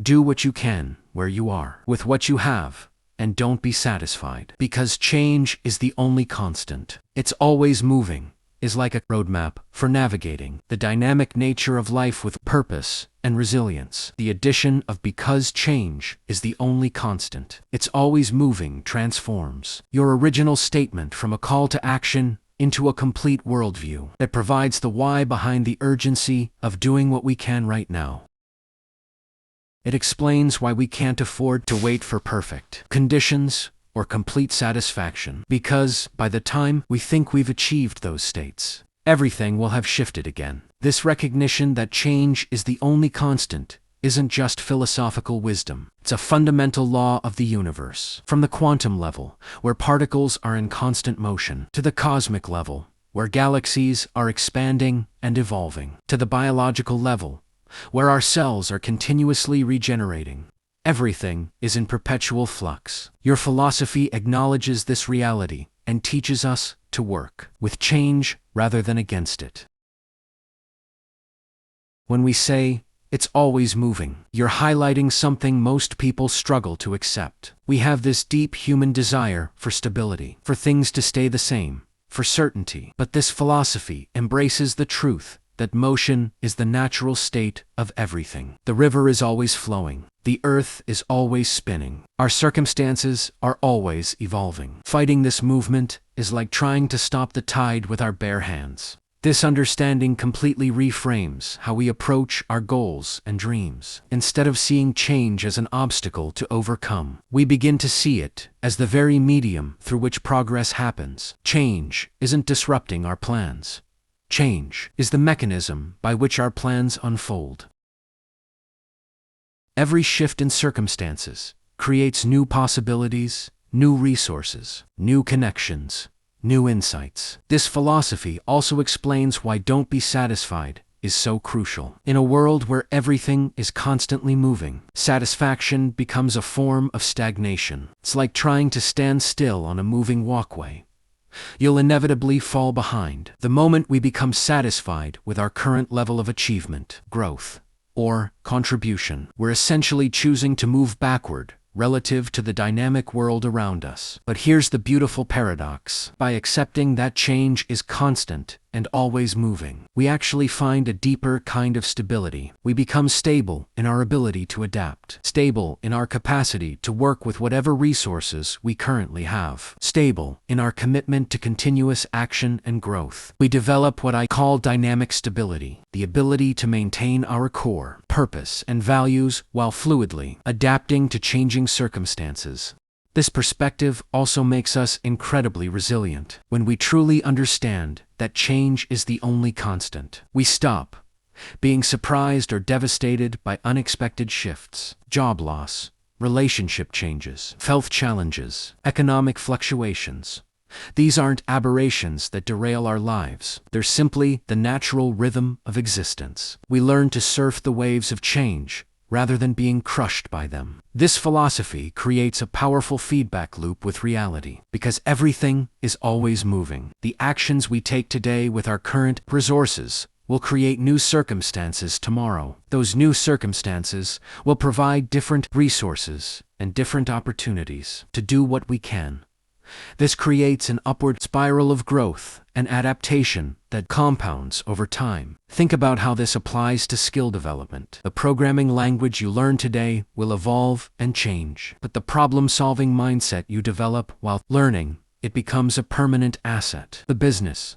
Do what you can, where you are, with what you have, and don't be satisfied. Because change is the only constant. It's always moving, is like a roadmap for navigating the dynamic nature of life with purpose and resilience. The addition of because change is the only constant. It's always moving transforms your original statement from a call to action into a complete worldview that provides the why behind the urgency of doing what we can right now. It explains why we can't afford to wait for perfect conditions or complete satisfaction, because by the time we think we've achieved those states, everything will have shifted again. This recognition that change is the only constant isn't just philosophical wisdom. It's a fundamental law of the universe. From the quantum level, where particles are in constant motion, to the cosmic level, where galaxies are expanding and evolving, to the biological level, where our cells are continuously regenerating. Everything is in perpetual flux. Your philosophy acknowledges this reality and teaches us to work with change rather than against it. When we say, "It's always moving," you're highlighting something most people struggle to accept. We have this deep human desire for stability, for things to stay the same, for certainty. But this philosophy embraces the truth that motion is the natural state of everything. The river is always flowing. The earth is always spinning. Our circumstances are always evolving. Fighting this movement is like trying to stop the tide with our bare hands. This understanding completely reframes how we approach our goals and dreams. Instead of seeing change as an obstacle to overcome, we begin to see it as the very medium through which progress happens. Change isn't disrupting our plans. Change is the mechanism by which our plans unfold. Every shift in circumstances creates new possibilities, new resources, new connections, new insights. This philosophy also explains why "don't be satisfied" is so crucial. In a world where everything is constantly moving, satisfaction becomes a form of stagnation. It's like trying to stand still on a moving walkway. You'll inevitably fall behind. The moment we become satisfied with our current level of achievement, growth, or contribution, we're essentially choosing to move backward relative to the dynamic world around us. But here's the beautiful paradox. By accepting that change is constant and always moving, we actually find a deeper kind of stability. We become stable in our ability to adapt, stable in our capacity to work with whatever resources we currently have, stable in our commitment to continuous action and growth. We develop what I call dynamic stability, the ability to maintain our core, purpose, and values while fluidly adapting to changing circumstances. This perspective also makes us incredibly resilient. When we truly understand that change is the only constant, we stop being surprised or devastated by unexpected shifts, job loss, relationship changes, health challenges, economic fluctuations. These aren't aberrations that derail our lives. They're simply the natural rhythm of existence. We learn to surf the waves of change rather than being crushed by them. This philosophy creates a powerful feedback loop with reality. Because everything is always moving, the actions we take today with our current resources will create new circumstances tomorrow. Those new circumstances will provide different resources and different opportunities to do what we can. This creates an upward spiral of growth and adaptation that compounds over time. Think about how this applies to skill development. The programming language you learn today will evolve and change, but the problem-solving mindset you develop while learning it becomes a permanent asset. The business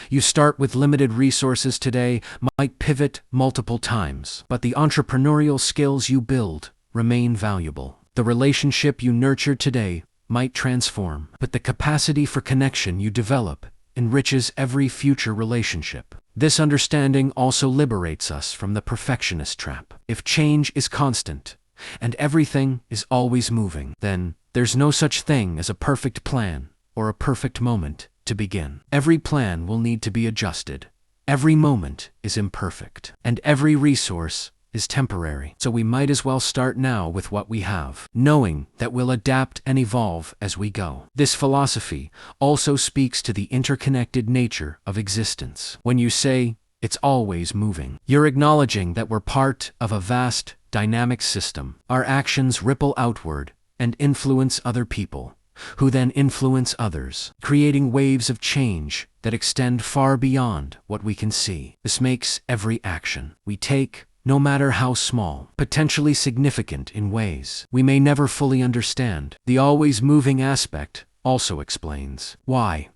you start with limited resources today might pivot multiple times, but the entrepreneurial skills you build remain valuable. The relationship you nurture today might transform, but the capacity for connection you develop enriches every future relationship. This understanding also liberates us from the perfectionist trap. If change is constant and everything is always moving, then there's no such thing as a perfect plan or a perfect moment to begin. Every plan will need to be adjusted. Every moment is imperfect, and every resource is temporary. So we might as well start now with what we have, knowing that we'll adapt and evolve as we go. This philosophy also speaks to the interconnected nature of existence. When you say, it's always moving. You're acknowledging that we're part of a vast, dynamic system. Our actions ripple outward and influence other people, who then influence others, creating waves of change that extend far beyond what we can see. This makes every action we take, no matter how small, potentially significant in ways we may never fully understand. The always moving aspect also explains why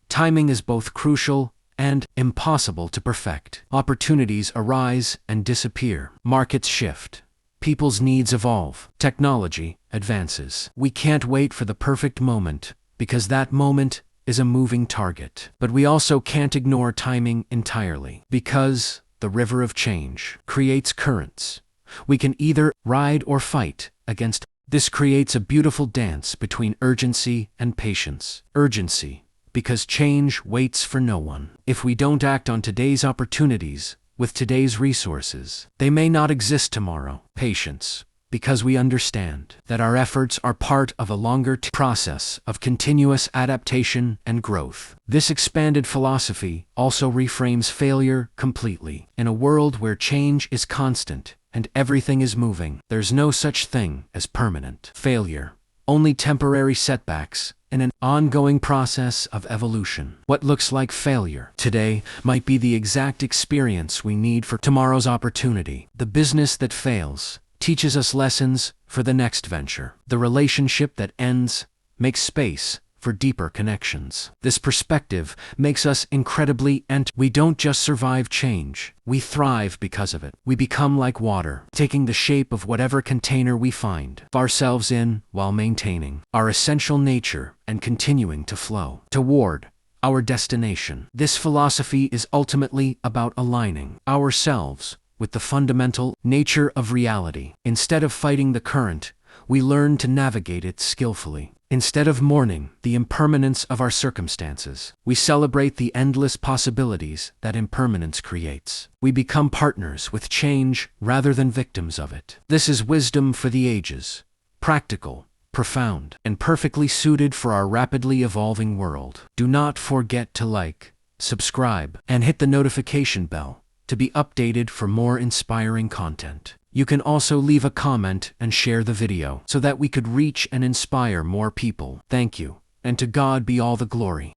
timing is both crucial and impossible to perfect. Opportunities arise and disappear. Markets shift. People's needs evolve. Technology advances. We can't wait for the perfect moment, because that moment is a moving target. But we also can't ignore timing entirely, because the river of change creates currents. We can either ride or fight against. This creates a beautiful dance between urgency and patience. Urgency, because change waits for no one. If we don't act on today's opportunities, with today's resources, they may not exist tomorrow. Patience, because we understand that our efforts are part of a longer process of continuous adaptation and growth. This expanded philosophy also reframes failure completely. In a world where change is constant and everything is moving, there's no such thing as permanent failure, only temporary setbacks in an ongoing process of evolution. What looks like failure today might be the exact experience we need for tomorrow's opportunity. The business that fails teaches us lessons for the next venture. The relationship that ends makes space for deeper connections. This perspective makes us incredibly we don't just survive change, we thrive because of it. We become like water, taking the shape of whatever container we find ourselves in while maintaining our essential nature and continuing to flow toward our destination. This philosophy is ultimately about aligning ourselves with the fundamental nature of reality. Instead of fighting the current, we learn to navigate it skillfully. Instead of mourning the impermanence of our circumstances, we celebrate the endless possibilities that impermanence creates. We become partners with change rather than victims of it. This is wisdom for the ages, practical, profound, and perfectly suited for our rapidly evolving world. Do not forget to like, subscribe, and hit the notification bell to be updated for more inspiring content. You can also leave a comment and share the video so that we could reach and inspire more people. Thank you, and to God be all the glory.